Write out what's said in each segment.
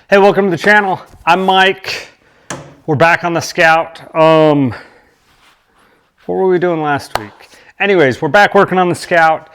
Hey, welcome to the channel. I'm Mike. We're back on the Scout. What were we doing last week? Anyways, we're back working on the Scout.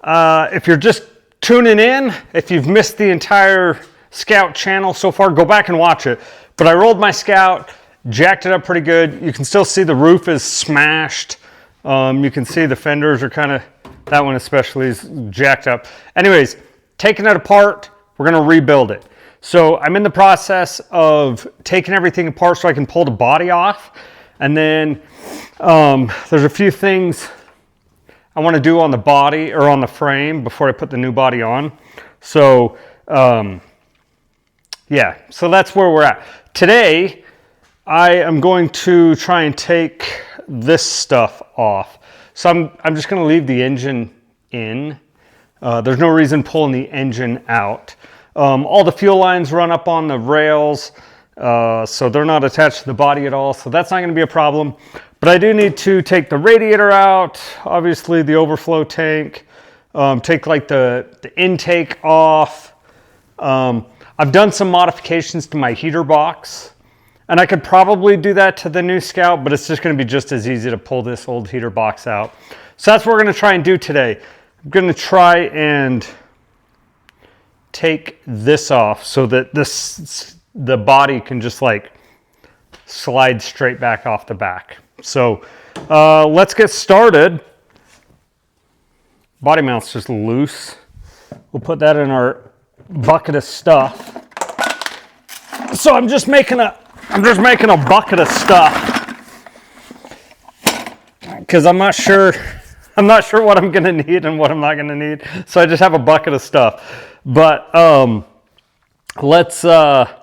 If you're just tuning in, if you've missed the entire Scout channel so far, go back and watch it. But I rolled my Scout, jacked it up pretty good. You can still see the roof is smashed. You can see the fenders are kind of, that one especially is jacked up. Anyways, taking it apart, we're gonna rebuild it. So I'm in the process of taking everything apart so I can pull the body off. And then there's a few things I wanna do on the body or on the frame before I put the new body on. So yeah, so that's where we're at. Today, I am going to try and take this stuff off. So I'm just gonna leave the engine in. There's no reason pulling the engine out. All the fuel lines run up on the rails, so they're not attached to the body at all, so that's not going to be a problem. But I do need to take the radiator out, obviously the overflow tank, take like the intake off. I've done some modifications to my heater box, and I could probably do that to the new Scout, but it's just going to be just as easy to pull this old heater box out. So that's what we're going to try and do today. I'm going to try and take this off so that the body can just like slide straight back off the back. So let's get started. Body mount's just loose. We'll put that in our bucket of stuff. So I'm just making a bucket of stuff because I'm not sure what I'm gonna need and what I'm not gonna need. So I just have a bucket of stuff. But let's start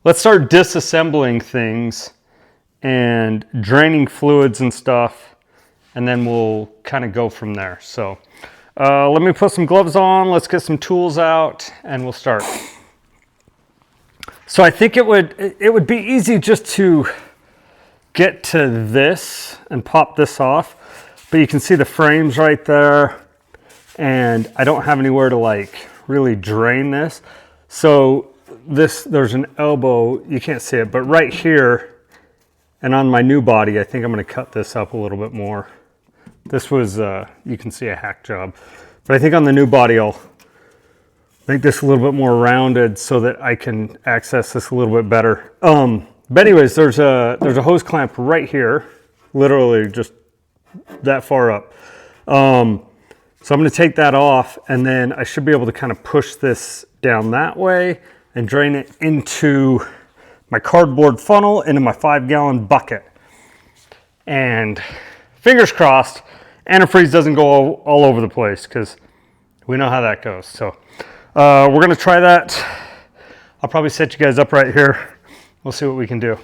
disassembling things and draining fluids and stuff, and then we'll kind of go from there. So let me put some gloves on, let's get some tools out, and we'll start. So I think it would be easy just to get to this and pop this off, but you can see the frames right there, and I don't have anywhere to like really drain this. So there's an elbow, you can't see it, but right here and on my new body, I think I'm gonna cut this up a little bit more. This was, you can see a hack job, but I think on the new body, I'll make this a little bit more rounded so that I can access this a little bit better. But anyways, there's a hose clamp right here, literally just that far up. So I'm going to take that off, and then I should be able to kind of push this down that way and drain it into my cardboard funnel into my 5-gallon bucket. And fingers crossed, antifreeze doesn't go all over the place because we know how that goes. So we're going to try that. I'll probably set you guys up right here. We'll see what we can do.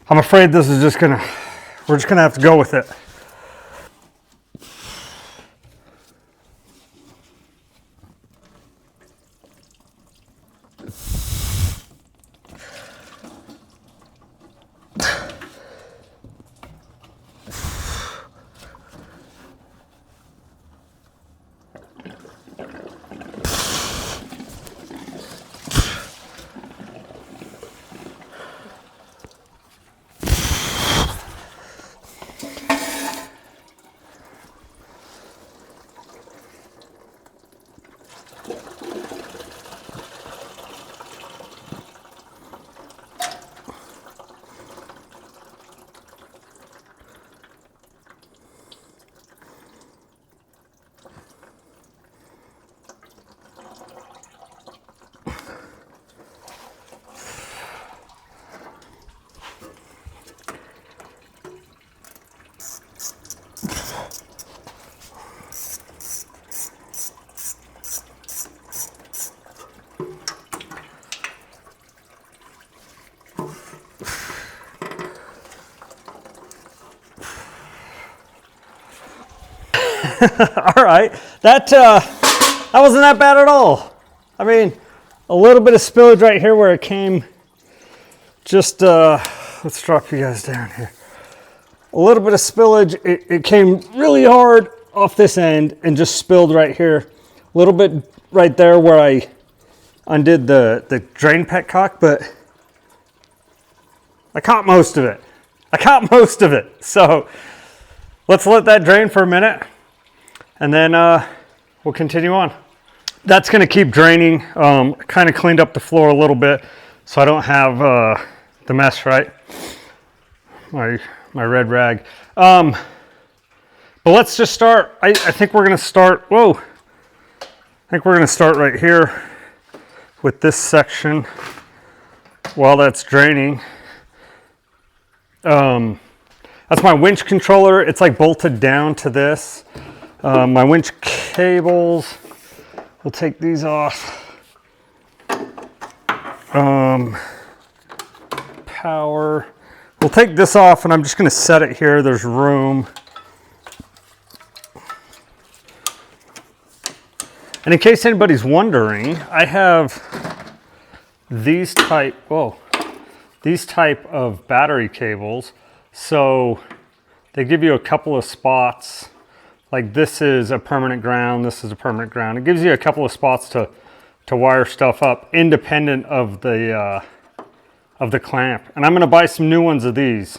I'm afraid this is we're just gonna have to go with it. All right, that wasn't that bad at all. I mean, a little bit of spillage right here where it came. Just let's drop you guys down here. A little bit of spillage. It came really hard off this end and just spilled right here. A little bit right there where I undid the drain petcock, but I caught most of it. So let's let that drain for a minute, and then we'll continue on. That's going to keep draining. Kind of cleaned up the floor a little bit so I don't have the mess, right? My red rag. But let's just start. I think we're going to start. Whoa. I think we're going to start right here with this section while that's draining. That's my winch controller. It's like bolted down to this. My winch cables. We'll take these off. Power. We'll take this off, and I'm just going to set it here. There's room. And in case anybody's wondering, I have these type of battery cables. So they give you a couple of spots. Like this is a permanent ground, this is a permanent ground. It gives you a couple of spots to wire stuff up independent of the clamp. And I'm gonna buy some new ones of these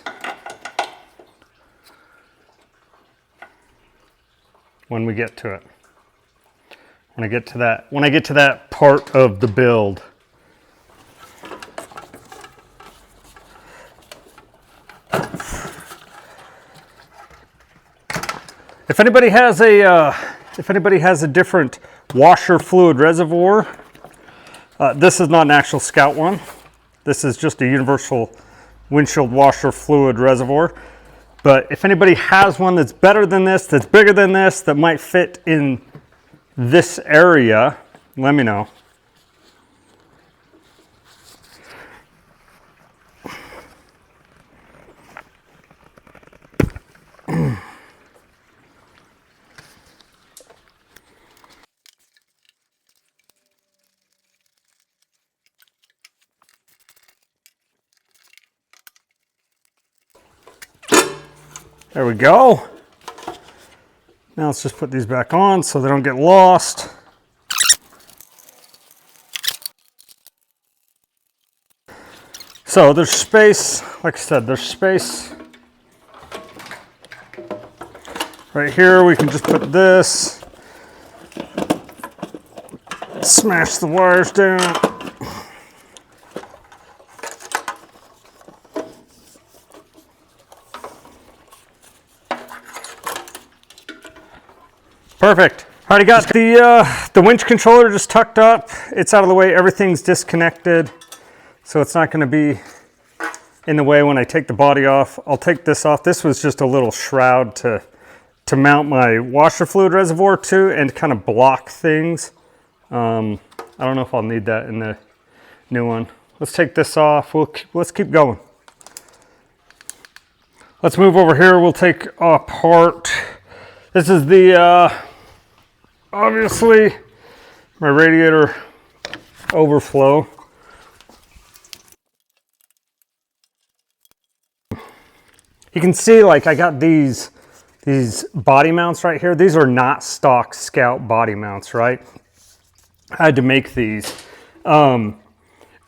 when we get to it. When I get to that part of the build. If anybody has a different washer fluid reservoir, this is not an actual Scout one. This is just a universal windshield washer fluid reservoir. But if anybody has one that's better than this, that's bigger than this, that might fit in this area, let me know. There we go. Now let's just put these back on so they don't get lost. So there's space, like I said, there's space. Right here we can just put this, smash the wires down. Perfect. Already got the winch controller just tucked up. It's out of the way. Everything's disconnected, so it's not going to be in the way when I take the body off. I'll take this off. This was just a little shroud to mount my washer fluid reservoir to and kind of block things. I don't know if I'll need that in the new one. Let's take this off. Let's keep going. Let's move over here. We'll take apart. This is the obviously my radiator overflow. You can see like I got these body mounts right here. These are not stock Scout body mounts, right? I had to make these. And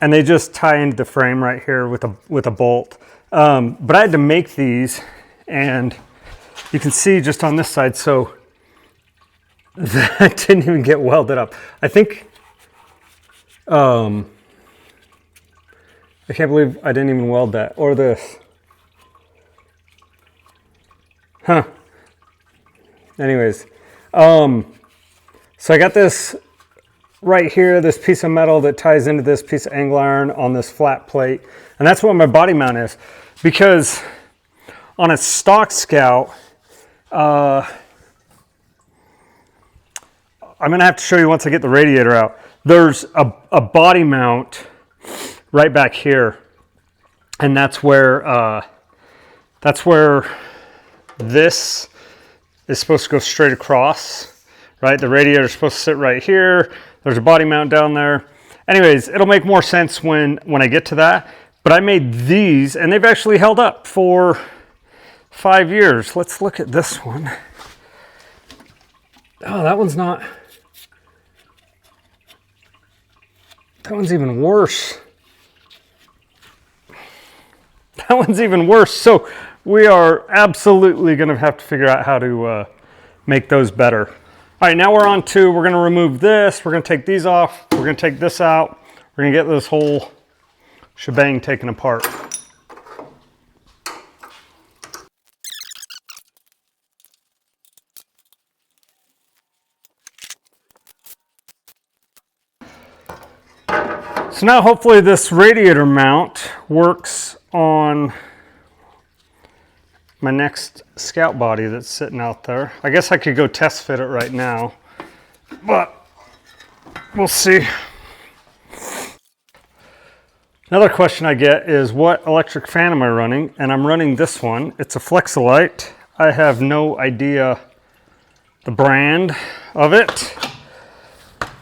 they just tie into the frame right here with a bolt. But I had to make these, and you can see just on this side, so that didn't even get welded up. I think, I can't believe I didn't even weld that, or this. Huh. Anyways, so I got this right here, this piece of metal that ties into this piece of angle iron on this flat plate. And that's what my body mount is. Because on a stock Scout, I'm going to have to show you once I get the radiator out. There's a body mount right back here. And that's where this is supposed to go straight across, right? The radiator is supposed to sit right here. There's a body mount down there. Anyways, it'll make more sense when I get to that. But I made these, and they've actually held up for 5 years. Let's look at this one. Oh, that one's not. That one's even worse. That one's even worse. So we are absolutely going to have to figure out how to make those better. All right, now we're on to, we're going to remove this. We're going to take these off. We're going to take this out. We're going to get this whole shebang taken apart. So now hopefully this radiator mount works on my next Scout body that's sitting out there. I guess I could go test fit it right now, but we'll see. Another question I get is, what electric fan am I running? And I'm running this one. It's a Flexolite. I have no idea the brand of it,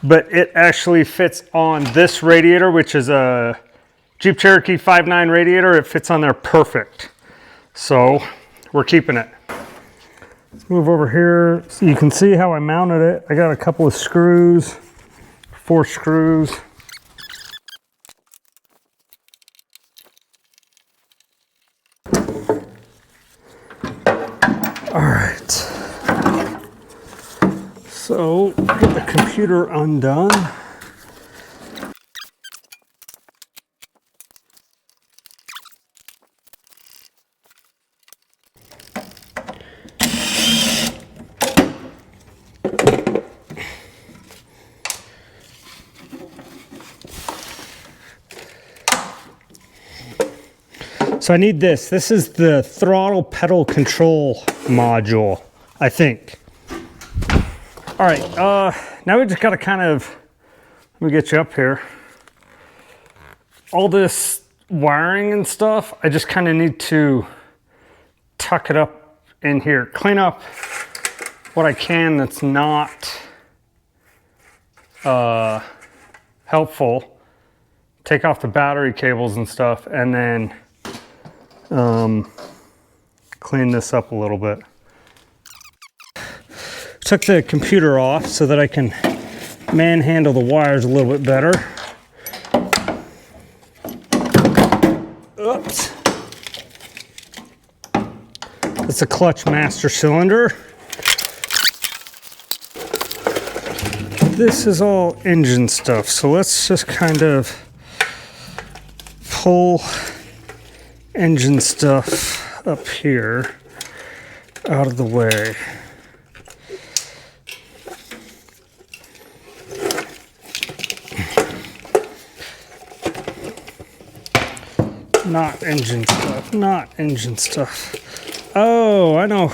but it actually fits on this radiator, which is a Jeep Cherokee 5.9 radiator. It fits on there perfect. So we're keeping it. Let's move over here so you can see how I mounted it. I got a couple of screws, 4 screws. All right. So get the computer undone. So I need this. This is the throttle pedal control module, I think. All right, now we just gotta kind of, let me get you up here. All this wiring and stuff, I just kind of need to tuck it up in here. Clean up what I can that's not helpful. Take off the battery cables and stuff, and then clean this up a little bit. Took the computer off so that I can manhandle the wires a little bit better. Oops. It's a clutch master cylinder. This is all engine stuff, so let's just kind of pull engine stuff up here out of the way. Not engine stuff, not engine stuff. Oh, I know.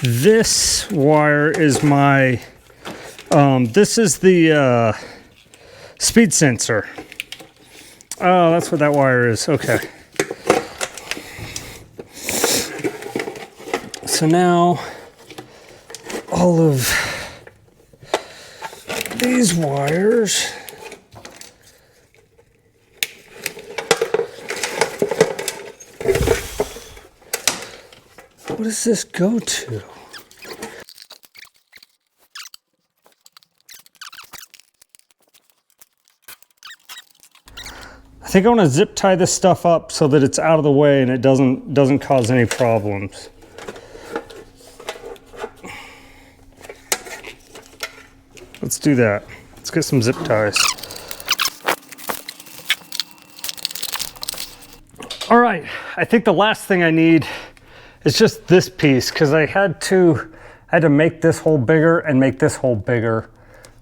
This wire is my, this is the speed sensor. Oh, that's what that wire is, okay. So now, all of these wires what does this go to? I think I want to zip tie this stuff up so that it's out of the way and it doesn't cause any problems. Let's do that. Let's get some zip ties. All right, I think the last thing I need is just this piece, because I had to make this hole bigger and make this hole bigger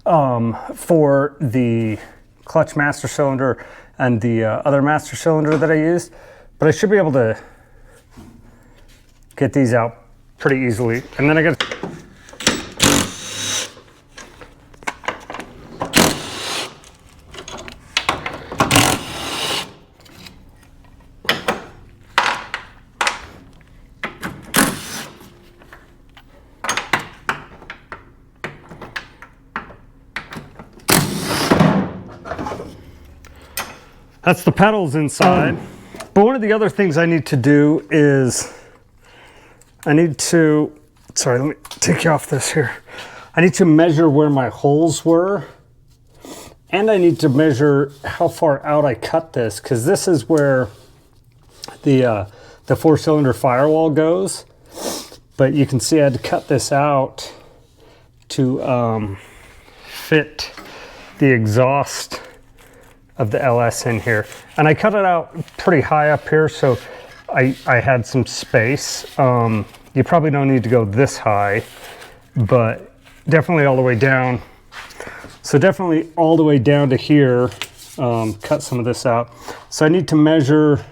for the clutch master cylinder and the other master cylinder that I used. But I should be able to get these out pretty easily. And then I got That's the pedals inside. But one of the other things I need to do is sorry, let me take you off this here. I need to measure where my holes were, and I need to measure how far out I cut this, because this is where the 4-cylinder firewall goes. But you can see I had to cut this out to fit the exhaust of the LS in here. And I cut it out pretty high up here, so I had some space. You probably don't need to go this high, but definitely all the way down. So definitely all the way down to here, cut some of this out. So I need to measure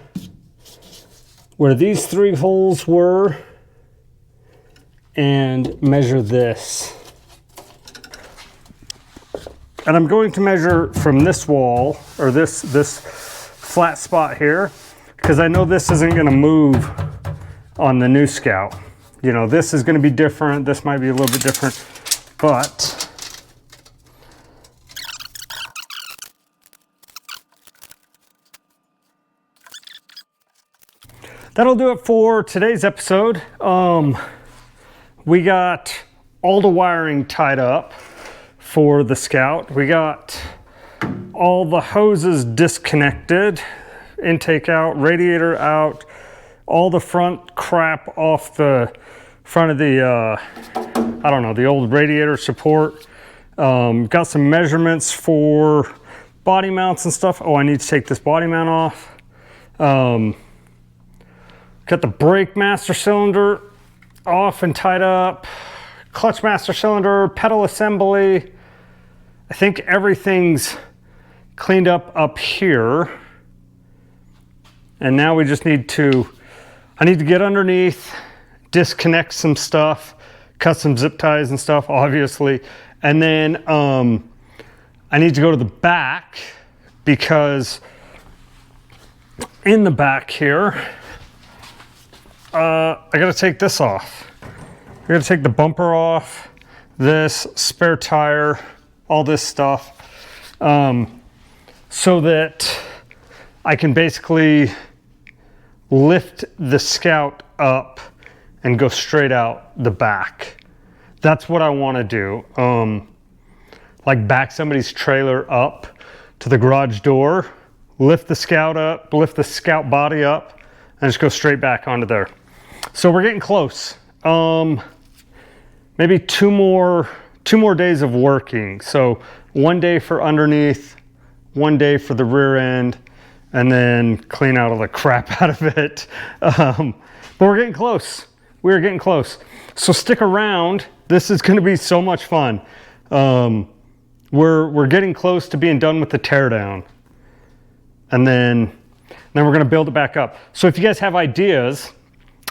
where these 3 holes were and measure this. And I'm going to measure from this wall, or this flat spot here, because I know this isn't going to move on the new Scout. You know, this is going to be different. This might be a little bit different, but that'll do it for today's episode. We got all the wiring tied up for the Scout. We got all the hoses disconnected, intake out, radiator out, all the front crap off the front of the, I don't know, the old radiator support. Got some measurements for body mounts and stuff. Oh, I need to take this body mount off. Got the brake master cylinder off and tied up, clutch master cylinder, pedal assembly. I think everything's cleaned up here. And now we just need to, I need to get underneath, disconnect some stuff, cut some zip ties and stuff, obviously. And then I need to go to the back, because in the back here, I gotta take this off. I gotta take the bumper off, this spare tire, all this stuff, so that I can basically lift the Scout up and go straight out the back. That's what I want to do. Like back somebody's trailer up to the garage door, lift the Scout up, lift the Scout body up, and just go straight back onto there. So we're getting close. Maybe two more days of working. So 1 day for underneath, 1 day for the rear end, and then clean out all the crap out of it. But we're getting close. We're getting close. So stick around. This is going to be so much fun. We're getting close to being done with the teardown, and then we're going to build it back up. So if you guys have ideas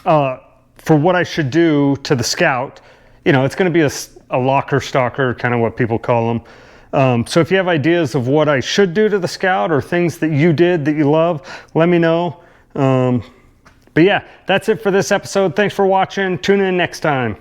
for what I should do to the Scout, you know, it's going to be a locker stalker, kind of what people call them. So if you have ideas of what I should do to the Scout, or things that you did that you love, let me know. But yeah, that's it for this episode. Thanks for watching. Tune in next time.